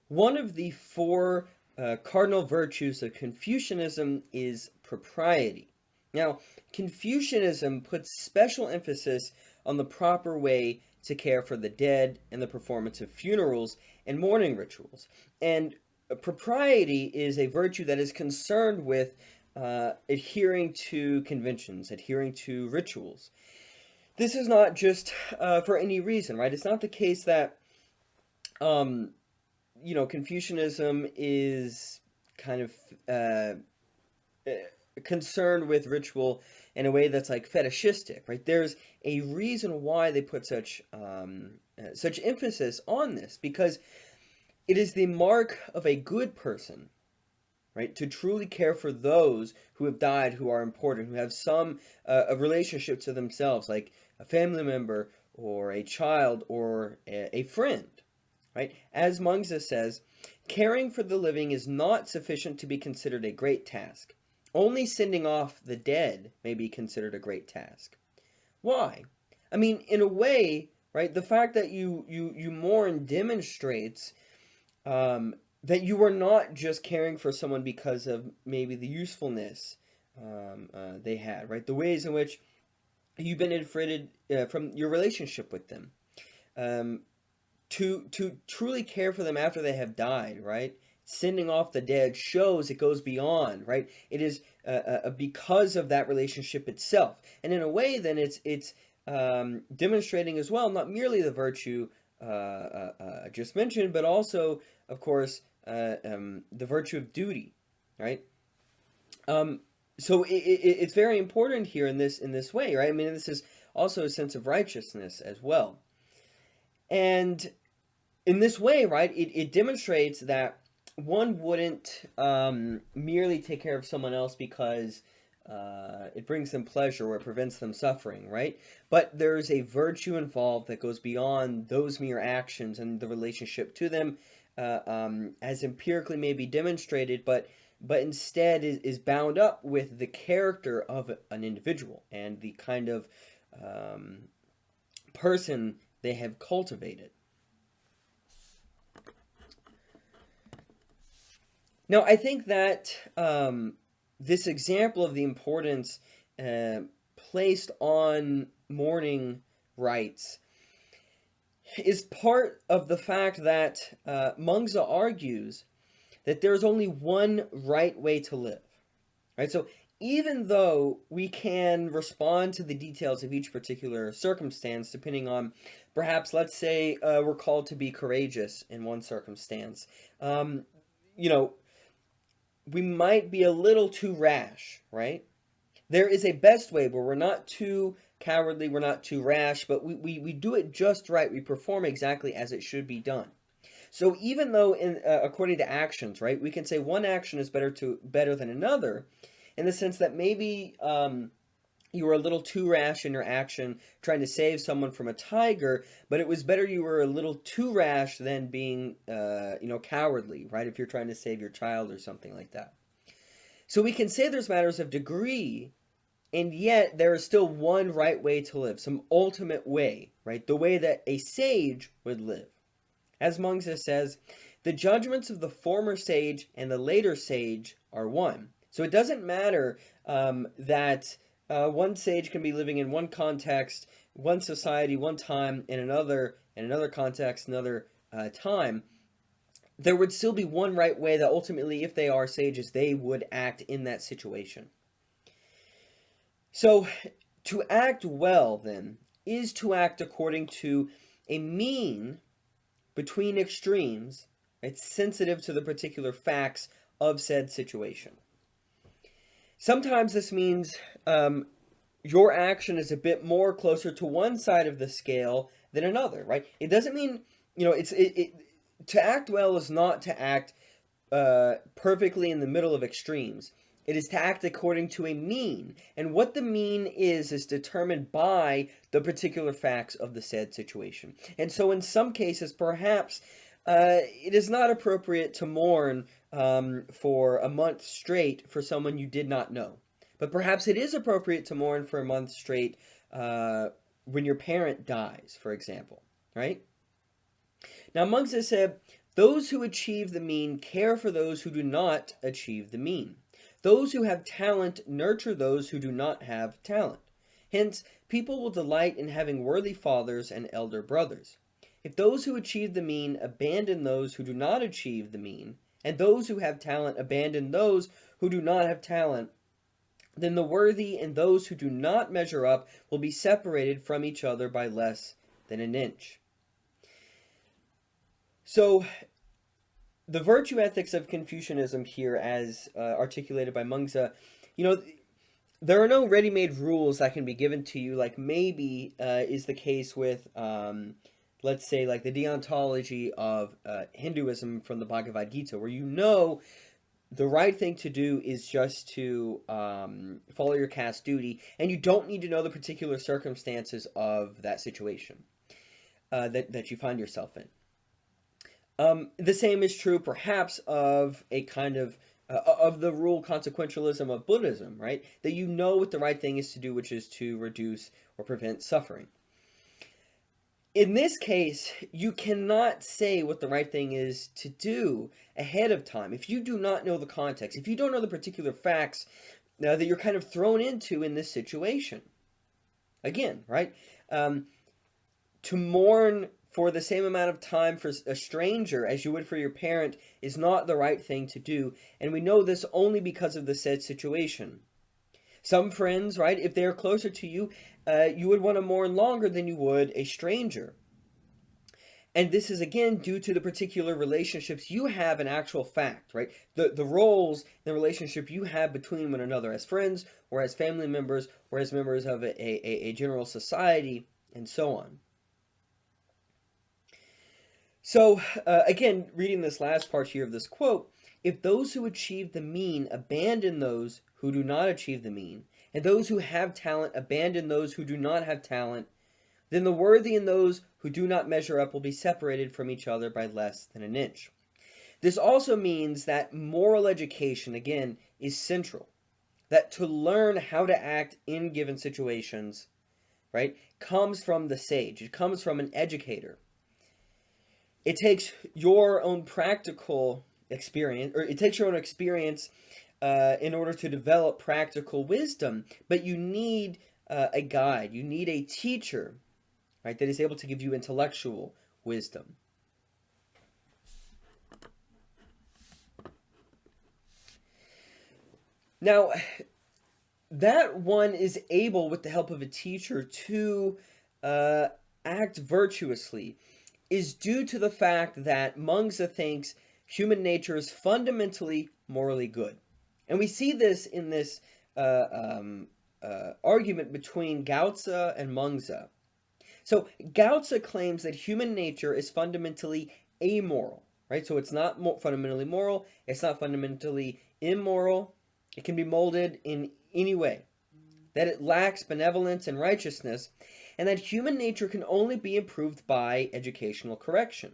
One of the four cardinal virtues of Confucianism is propriety. Now, Confucianism puts special emphasis on the proper way to care for the dead and the performance of funerals and mourning rituals. And propriety is a virtue that is concerned with adhering to conventions, adhering to rituals. This is not just for any reason, right? It's not the case that um, Confucianism is kind of uh, uh, concerned with ritual in a way that's like fetishistic, right? There's a reason why they put such emphasis on this, because it is the mark of a good person, right, to truly care for those who have died, who are important, who have some a relationship to themselves, like a family member or a child or a friend, right? As Mengzi says, caring for the living is not sufficient to be considered a great task. Only sending off the dead may be considered a great task. Why? I mean, in a way, right, the fact that you mourn demonstrates that you are not just caring for someone because of maybe the usefulness they had, right? The ways in which you benefited from your relationship with them. Um, to truly care for them after they have died, right? Sending off the dead shows it goes beyond, right? It is because of that relationship itself, and in a way, then it's demonstrating as well not merely the virtue I just mentioned, but also, of course, the virtue of duty, right? So it's very important here in this way, right? I mean, this is also a sense of righteousness as well. And in this way, right, it demonstrates that one wouldn't merely take care of someone else because it brings them pleasure or it prevents them suffering, right? But there's a virtue involved that goes beyond those mere actions and the relationship to them, as empirically may be demonstrated, but instead is bound up with the character of an individual and the kind of person they have cultivated. Now, I think that this example of the importance placed on mourning rites is part of the fact that Mengzi argues that there's only one right way to live. Right? So even though we can respond to the details of each particular circumstance, depending on perhaps, let's say, we're called to be courageous in one circumstance, you know, we might be a little too rash, right? There is a best way where we're not too cowardly, we're not too rash, but we do it just right. We perform exactly as it should be done. So even though, according to actions, right, we can say one action is better than another, in the sense that maybe you were a little too rash in your action trying to save someone from a tiger, but it was better you were a little too rash than being, cowardly, right? If you're trying to save your child or something like that. So we can say there's matters of degree, and yet there is still one right way to live, some ultimate way, right? The way that a sage would live. As Mengzi says, the judgments of the former sage and the later sage are one. So it doesn't matter that one sage can be living in one context, one society, one time, in another context, another time. There would still be one right way that ultimately, if they are sages, they would act in that situation. So to act well, then, is to act according to a mean between extremes. It's sensitive to the particular facts of said situation. Sometimes this means your action is a bit more closer to one side of the scale than another, right? It doesn't mean, to act well is not to act perfectly in the middle of extremes. It is to act according to a mean. And what the mean is determined by the particular facts of the said situation. And so in some cases, perhaps it is not appropriate to mourn for a month straight for someone you did not know. But perhaps it is appropriate to mourn for a month straight when your parent dies, for example, right? Now, Mengzi said, Those who achieve the mean care for those who do not achieve the mean. Those who have talent nurture those who do not have talent. Hence, people will delight in having worthy fathers and elder brothers. If those who achieve the mean abandon those who do not achieve the mean, and those who have talent abandon those who do not have talent, then the worthy and those who do not measure up will be separated from each other by less than an inch. So, the virtue ethics of Confucianism here, as articulated by Mengzi, there are no ready-made rules that can be given to you, like maybe is the case with, let's say, like the deontology of Hinduism from the Bhagavad Gita, where the right thing to do is just to follow your caste duty, and you don't need to know the particular circumstances of that situation that you find yourself in. The same is true, perhaps, of a kind of the rule consequentialism of Buddhism, right? That you know what the right thing is to do, which is to reduce or prevent suffering. In this case, you cannot say what the right thing is to do ahead of time. If you do not know the context, if you don't know the particular facts that you're kind of thrown into in this situation. Again, right? To mourn for the same amount of time for a stranger as you would for your parent is not the right thing to do. And we know this only because of the said situation. Some friends, right, if they're closer to you, you would want to mourn longer than you would a stranger. And this is, again, due to the particular relationships you have in actual fact, right? The roles, the relationship you have between one another as friends, or as family members, or as members of a general society, and so on. So, again, reading this last part here of this quote, if those who achieve the mean abandon those who do not achieve the mean, and those who have talent abandon those who do not have talent, then the worthy and those who do not measure up will be separated from each other by less than an inch. This also means that moral education, again, is central. That to learn how to act in given situations, right, comes from the sage. It comes from an educator. It takes your own practical experience, or it takes your own experience in order to develop practical wisdom, but you need a guide. You need a teacher, right, that is able to give you intellectual wisdom. Now, that one is able, with the help of a teacher, to act virtuously is due to the fact that Mengzi thinks human nature is fundamentally morally good. And we see this in this argument between Gaozi and Mengzi. So Gaozi claims that human nature is fundamentally amoral, right? So it's not fundamentally moral, it's not fundamentally immoral, it can be molded in any way, that it lacks benevolence and righteousness, and that human nature can only be improved by educational correction.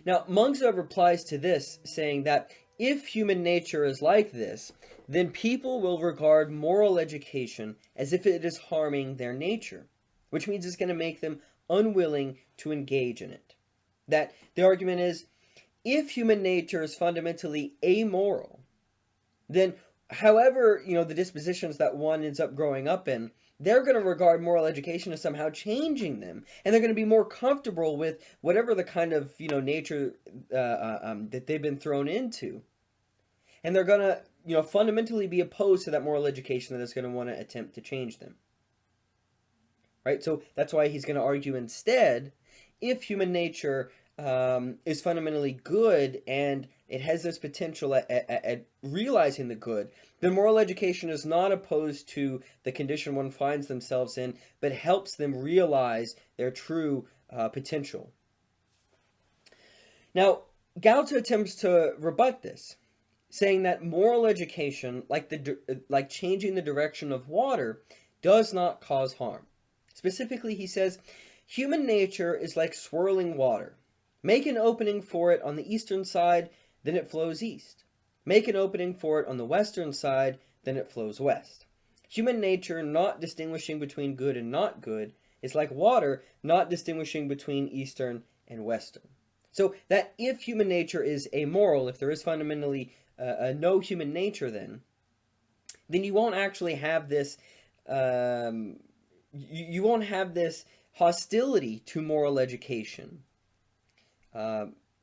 Now, Mengzi replies to this, saying that if human nature is like this, then people will regard moral education as if it is harming their nature, which means it's going to make them unwilling to engage in it. That the argument is, if human nature is fundamentally amoral, then however, the dispositions that one ends up growing up in, they're going to regard moral education as somehow changing them. And they're going to be more comfortable with whatever the kind of, nature that they've been thrown into. And they're going to, fundamentally be opposed to that moral education that is going to want to attempt to change them. Right? So that's why he's going to argue instead, if human nature is fundamentally good and it has this potential at realizing the good, then moral education is not opposed to the condition one finds themselves in, but helps them realize their true potential. Now, Gaozi attempts to rebut this, saying that moral education, like changing the direction of water, does not cause harm. Specifically, he says, human nature is like swirling water. Make an opening for it on the eastern side, then it flows east. Make an opening for it on the western side, then it flows west. Human nature, not distinguishing between good and not good, is like water, not distinguishing between eastern and western. So that if human nature is amoral, if there is fundamentally no human nature, then you won't actually have this. You won't have this hostility to moral education,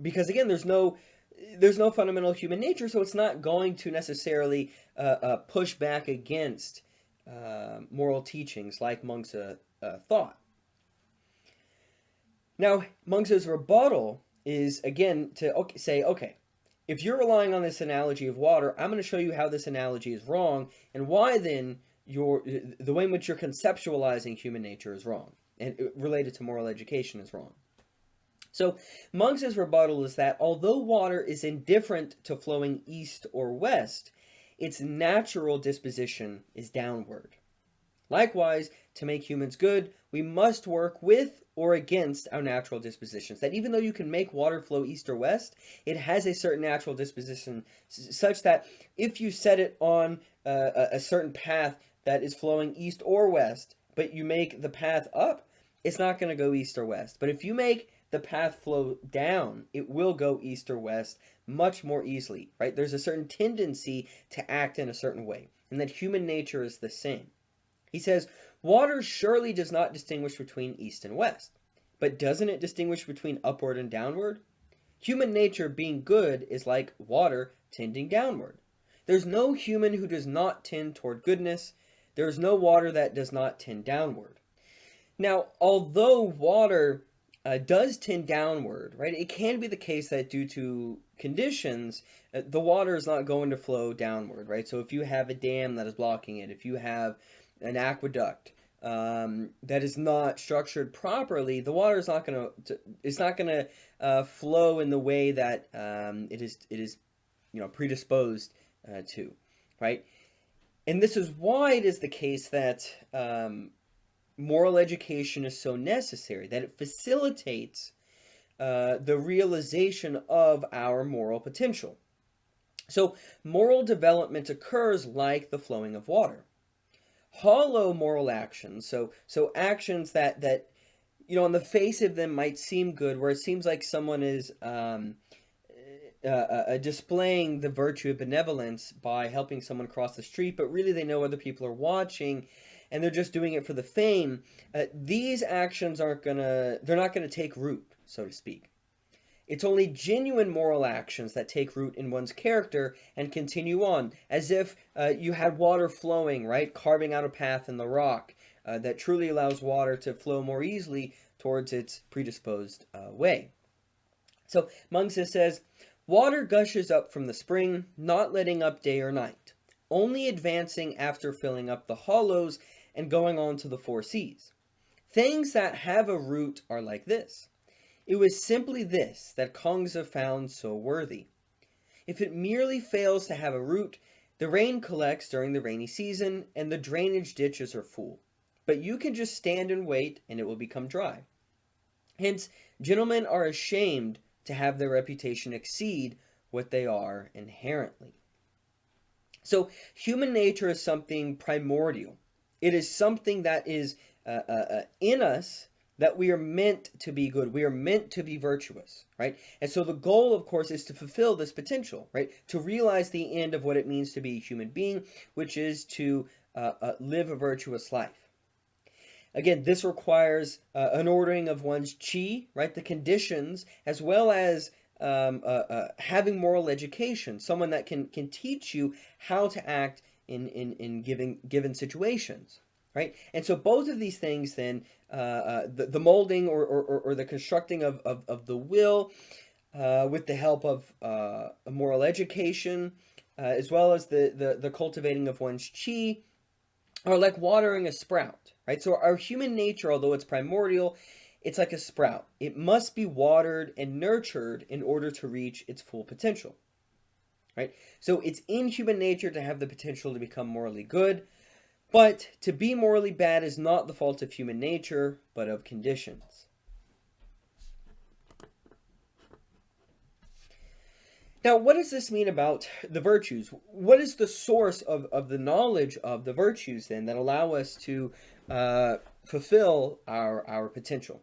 because again, there's no fundamental human nature, so it's not going to necessarily push back against moral teachings like Mengzi thought. Now, Mengzi's rebuttal is, again, to say, okay, if you're relying on this analogy of water, I'm going to show you how this analogy is wrong, and why then the way in which you're conceptualizing human nature is wrong, and related to moral education is wrong. So Mengzi's rebuttal is that although water is indifferent to flowing east or west, its natural disposition is downward. Likewise, to make humans good, we must work with or against our natural dispositions. That even though you can make water flow east or west, it has a certain natural disposition such that if you set it on a certain path that is flowing east or west, but you make the path up, it's not going to go east or west. But if you make the path flow down, it will go east or west much more easily, right? There's a certain tendency to act in a certain way, and that human nature is the same. He says, water surely does not distinguish between east and west, but doesn't it distinguish between upward and downward? Human nature being good is like water tending downward. There's no human who does not tend toward goodness. There is no water that does not tend downward. Now, although water does tend downward, right, it can be the case that due to conditions, the water is not going to flow downward, right? So if you have a dam that is blocking it, if you have an aqueduct that is not structured properly, the water is not going to flow in the way that it is predisposed to, right? And this is why it is the case that moral education is so necessary, that it facilitates the realization of our moral potential. So moral development occurs like the flowing of water. Hollow moral actions, so actions that on the face of them might seem good, where it seems like someone is displaying the virtue of benevolence by helping someone cross the street, but really they know other people are watching, and they're just doing it for the fame. These actions they're not gonna take root, so to speak. It's only genuine moral actions that take root in one's character and continue on, as if you had water flowing, right, carving out a path in the rock that truly allows water to flow more easily towards its predisposed way. So Mengzi says, water gushes up from the spring, not letting up day or night, only advancing after filling up the hollows and going on to the four seas. Things that have a root are like this. It was simply this that Mengzi found so worthy. If it merely fails to have a root, the rain collects during the rainy season and the drainage ditches are full. But you can just stand and wait and it will become dry. Hence, gentlemen are ashamed to have their reputation exceed what they are inherently. So, human nature is something primordial. It is something that is in us, that we are meant to be good. We are meant to be virtuous, right? And so the goal, of course, is to fulfill this potential, right? To realize the end of what it means to be a human being, which is to live a virtuous life. Again, this requires an ordering of one's chi, right? The conditions, as well as having moral education, someone that can teach you how to act in given situations. Right, and so both of these things, then, the molding or the constructing of the will, with the help of a moral education, as well as the cultivating of one's chi, are like watering a sprout. Right, so our human nature, although it's primordial, it's like a sprout. It must be watered and nurtured in order to reach its full potential. Right, so it's in human nature to have the potential to become morally good. But to be morally bad is not the fault of human nature, but of conditions. Now, what does this mean about the virtues? What is the source of the knowledge of the virtues, then, that allow us to fulfill our potential?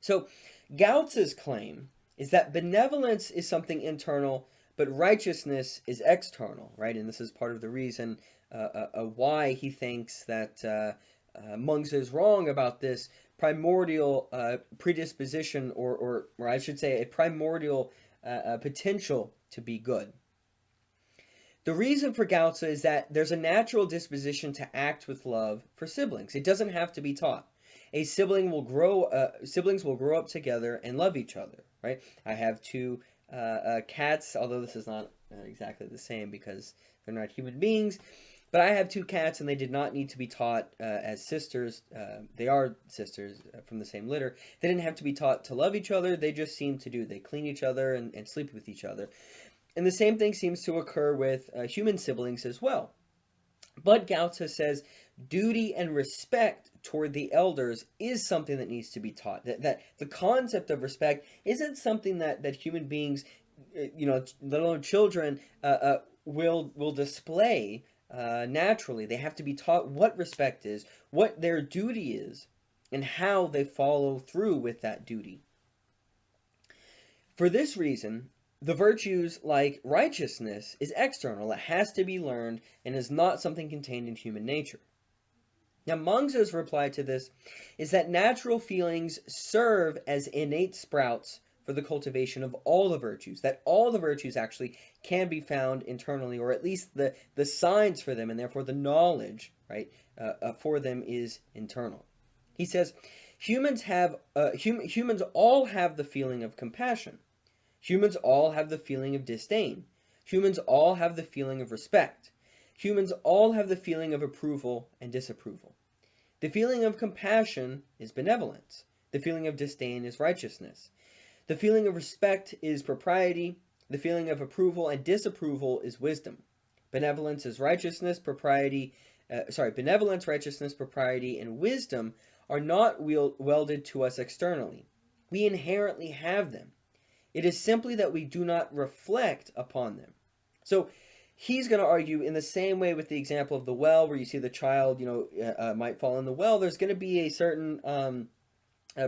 So, Gautz's claim is that benevolence is something internal, but righteousness is external, right? And this is part of the reason why he thinks that Mengzi is wrong about this primordial predisposition, or I should say, a primordial potential to be good. The reason for Gaozi is that there's a natural disposition to act with love for siblings. It doesn't have to be taught. Siblings will grow up together and love each other, right? I have two cats, although this is not exactly the same because they're not human beings. But I have two cats, and they did not need to be taught as sisters. They are sisters from the same litter. They didn't have to be taught to love each other. They just seem to do. They clean each other and sleep with each other. And the same thing seems to occur with human siblings as well. But Gaozi says duty and respect toward the elders is something that needs to be taught. That the concept of respect isn't something that human beings, let alone children, will display naturally. They have to be taught what respect is, what their duty is, and how they follow through with that duty. For this reason, the virtues like righteousness is external. It has to be learned and is not something contained in human nature. Now, Mengzi's reply to this is that natural feelings serve as innate sprouts for the cultivation of all the virtues, that all the virtues actually can be found internally, or at least the signs for them, and therefore the knowledge, right, for them is internal. He says, humans all have the feeling of compassion. Humans all have the feeling of disdain. Humans all have the feeling of respect. Humans all have the feeling of approval and disapproval. The feeling of compassion is benevolence. The feeling of disdain is righteousness. The feeling of respect is propriety. The feeling of approval and disapproval is wisdom. Benevolence is righteousness, benevolence, righteousness, propriety, and wisdom are not welded to us externally. We inherently have them. It is simply that we do not reflect upon them. So he's going to argue in the same way with the example of the well, where you see the child, might fall in the well. There's going to be a certain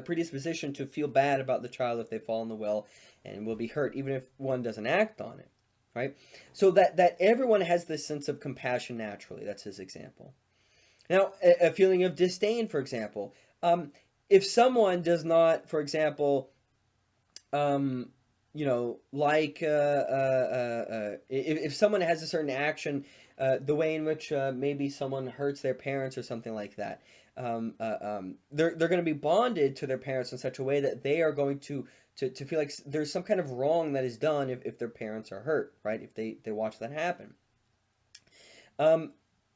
predisposition to feel bad about the child if they fall in the well and will be hurt, even if one doesn't act on it, right? So that everyone has this sense of compassion naturally. That's his example. Now, a feeling of disdain, for example. If someone does not, for example, if someone has a certain action, the way in which maybe someone hurts their parents or something like that, they're going to be bonded to their parents in such a way that they are going to feel like there's some kind of wrong that is done if their parents are hurt, right? If they watch that happen.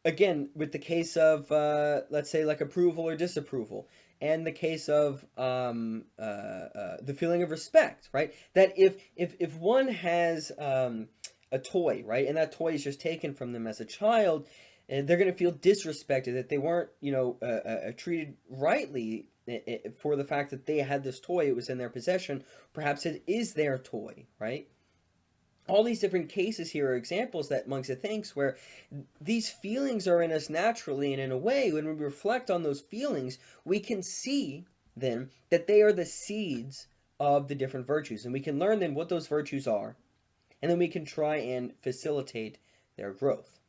Again, with the case of, let's say, like approval or disapproval, and the case of the feeling of respect, right? That if one has a toy, right, and that toy is just taken from them as a child, and they're going to feel disrespected, that they weren't, treated rightly for the fact that they had this toy, it was in their possession, perhaps it is their toy, right? All these different cases here are examples that Mengzi thinks where these feelings are in us naturally, and in a way, when we reflect on those feelings, we can see then that they are the seeds of the different virtues, and we can learn then what those virtues are, and then we can try and facilitate their growth.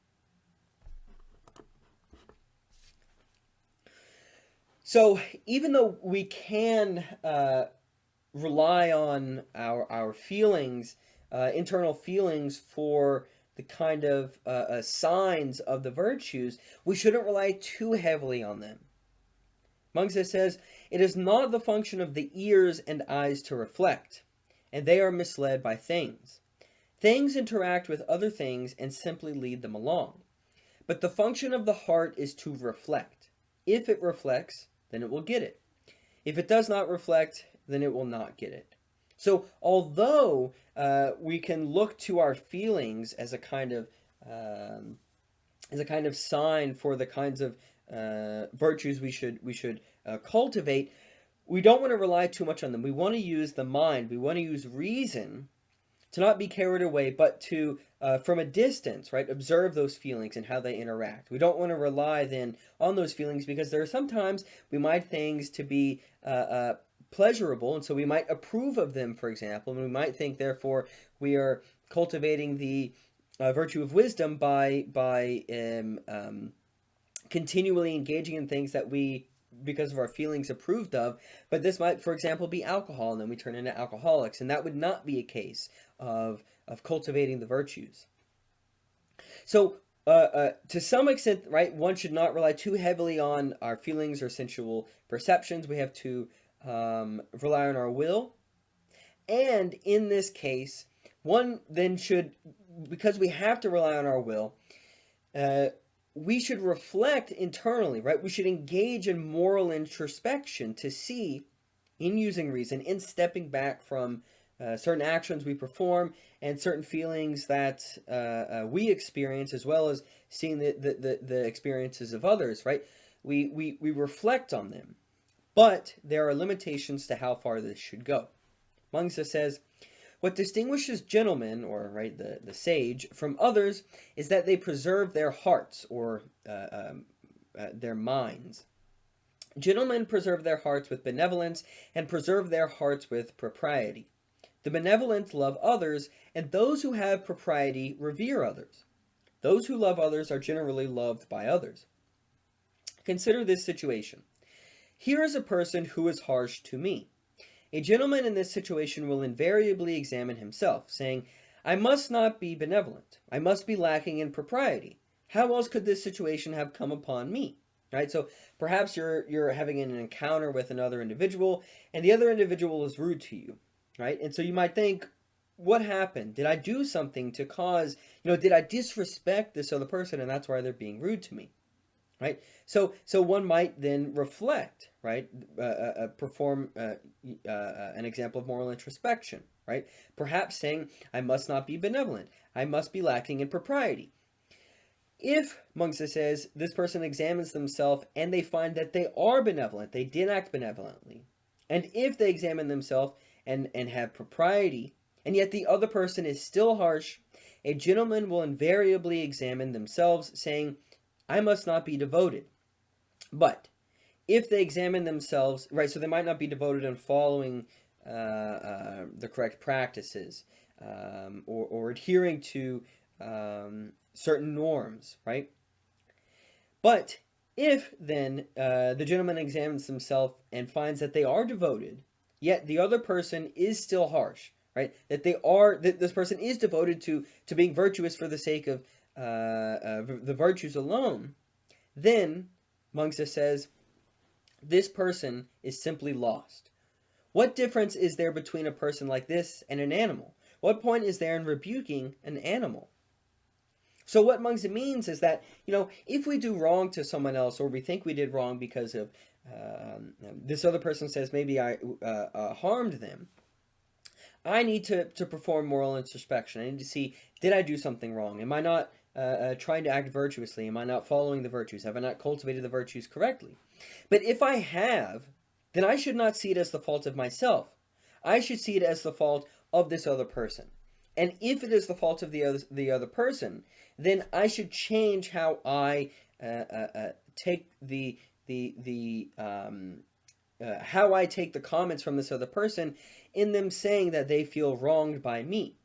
So even though we can rely on our feelings, internal feelings, for the kind of signs of the virtues, we shouldn't rely too heavily on them. Mengzi says, it is not the function of the ears and eyes to reflect, and they are misled by things. Things interact with other things and simply lead them along. But the function of the heart is to reflect. If it reflects, then it will get it. If it does not reflect, then it will not get it. So although we can look to our feelings as a kind of sign for the kinds of virtues we should cultivate, we don't want to rely too much on them. We want to use the mind. We want to use reason to not be carried away, but to, from a distance, right, observe those feelings and how they interact. We don't want to rely then on those feelings, because there are sometimes we might things to be pleasurable, and so we might approve of them, for example, and we might think, therefore, we are cultivating the virtue of wisdom by continually engaging in things that we, because of our feelings, approved of. But this might, for example, be alcohol, and then we turn into alcoholics, and that would not be a case of cultivating the virtues. So to some extent, right, one should not rely too heavily on our feelings or sensual perceptions. We have to rely on our will. And in this case, one then should, because we have to rely on our will, we should reflect internally, right? We should engage in moral introspection to see, in using reason, in stepping back from certain actions we perform and certain feelings that we experience, as well as seeing the experiences of others, right? We reflect on them, but there are limitations to how far this should go. Mengzi says, what distinguishes gentlemen, or right, the sage, from others is that they preserve their hearts, or their minds. Gentlemen preserve their hearts with benevolence, and preserve their hearts with propriety. The benevolent love others, and those who have propriety revere others. Those who love others are generally loved by others. Consider this situation. Here is a person who is harsh to me. A gentleman in this situation will invariably examine himself, saying, I must not be benevolent. I must be lacking in propriety. How else could this situation have come upon me? Right? So perhaps you're having an encounter with another individual, and the other individual is rude to you. Right? And so you might think, what happened? Did I do something to cause, did I disrespect this other person, and that's why they're being rude to me? Right? So one might then reflect, right? Perform an example of moral introspection, right? Perhaps saying, I must not be benevolent. I must be lacking in propriety. If, Mengzi says, this person examines themselves and they find that they are benevolent, they did act benevolently, and if they examine themselves and have propriety, and yet the other person is still harsh, a gentleman will invariably examine themselves, saying, I must not be devoted. But if they examine themselves, right, so they might not be devoted in following the correct practices, or adhering to certain norms, right? But if then the gentleman examines himself and finds that they are devoted, yet the other person is still harsh, right? That this person is devoted to being virtuous for the sake of the virtues alone, then, Mengzi says, this person is simply lost. What difference is there between a person like this and an animal? What point is there in rebuking an animal? So what Mengzi means is that, if we do wrong to someone else, or we think we did wrong because of this other person says maybe I harmed them, I need to perform moral introspection. I need to see, did I do something wrong? Am I not trying to act virtuously? Am I not following the virtues? Have I not cultivated the virtues correctly? But if I have, then I should not see it as the fault of myself. I should see it as the fault of this other person. And if it is the fault of the other person, then I should change how I take how I take the comments from this other person, in them saying that they feel wronged by me.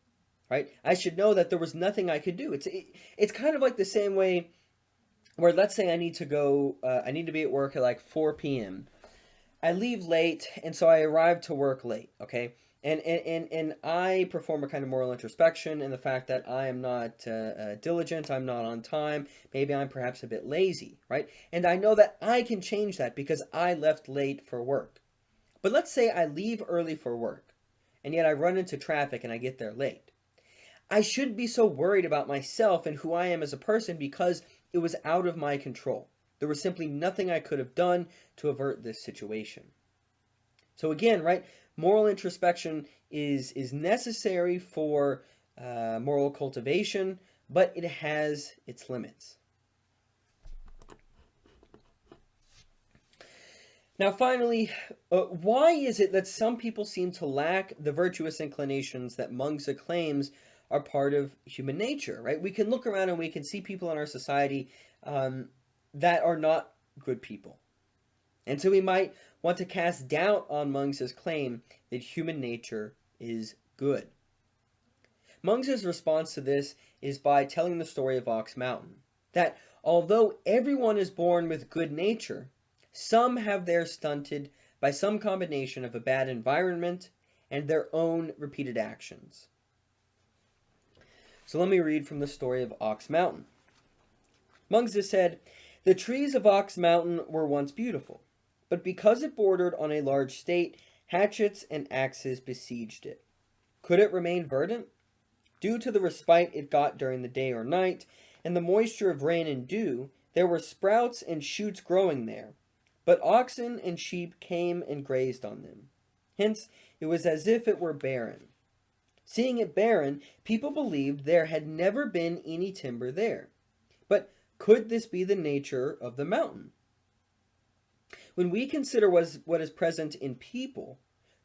Right? I should know that there was nothing I could do. It's kind of like the same way where, let's say I need to go, I need to be at work at like 4 p.m. I leave late, and so I arrive to work late, okay? And I perform a kind of moral introspection in the fact that I am not diligent, I'm not on time, maybe I'm perhaps a bit lazy, right? And I know that I can change that because I left late for work. But let's say I leave early for work, and yet I run into traffic and I get there late. I shouldn't be so worried about myself and who I am as a person because it was out of my control. There was simply nothing I could have done to avert this situation. So again, right, moral introspection is necessary for moral cultivation, but it has its limits. Now finally, why is it that some people seem to lack the virtuous inclinations that Mengzi claims are part of human nature, right? We can look around and we can see people in our society that are not good people. And so we might want to cast doubt on Mengzi's claim that human nature is good. Mengzi's response to this is by telling the story of Ox Mountain, that although everyone is born with good nature, some have theirs stunted by some combination of a bad environment and their own repeated actions. So let me read from the story of Ox Mountain. Mengzi said, "The trees of Ox Mountain were once beautiful, but because it bordered on a large state, hatchets and axes besieged it. Could it remain verdant? Due to the respite it got during the day or night, and the moisture of rain and dew, there were sprouts and shoots growing there, but oxen and sheep came and grazed on them. Hence, it was as if it were barren. Seeing it barren, people believed there had never been any timber there. But could this be the nature of the mountain? When we consider what is present in people,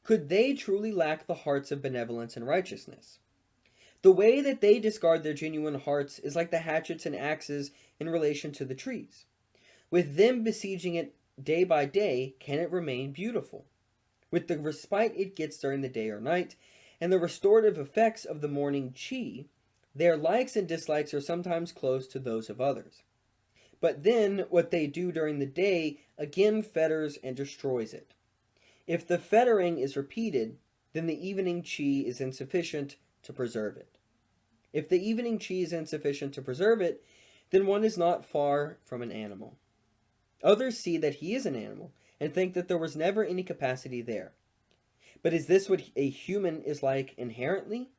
could they truly lack the hearts of benevolence and righteousness? The way that they discard their genuine hearts is like the hatchets and axes in relation to the trees. With them besieging it day by day, can it remain beautiful? With the respite it gets during the day or night, and the restorative effects of the morning chi, their likes and dislikes are sometimes close to those of others. But then what they do during the day again fetters and destroys it. If the fettering is repeated, then the evening chi is insufficient to preserve it. If the evening chi is insufficient to preserve it, then one is not far from an animal. Others see that he is an animal and think that there was never any capacity there. But is this what a human is like inherently?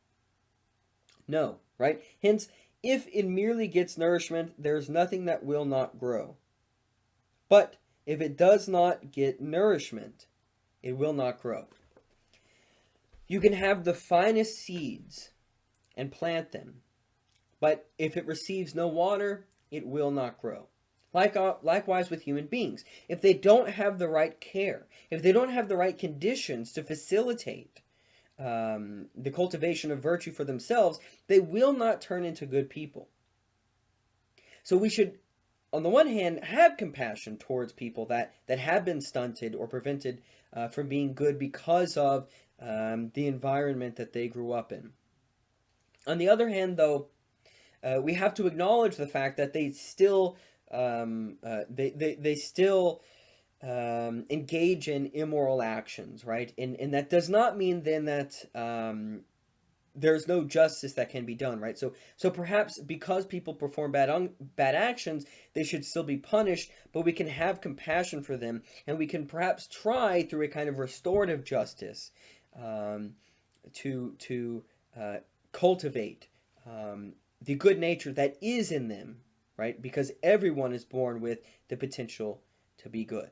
No, right? Hence, if it merely gets nourishment, there is nothing that will not grow. But if it does not get nourishment, it will not grow. You can have the finest seeds and plant them, but if it receives no water, it will not grow. Likewise with human beings. If they don't have the right care, if they don't have the right conditions to facilitate the cultivation of virtue for themselves, they will not turn into good people. So we should, on the one hand, have compassion towards people that have been stunted or prevented from being good because of the environment that they grew up in. On the other hand, though, we have to acknowledge the fact that they still engage in immoral actions, right? And that does not mean then that there's no justice that can be done, right? So perhaps because people perform bad actions, they should still be punished, but we can have compassion for them, and we can perhaps try through a kind of restorative justice to cultivate the good nature that is in them, right? Because everyone is born with the potential to be good.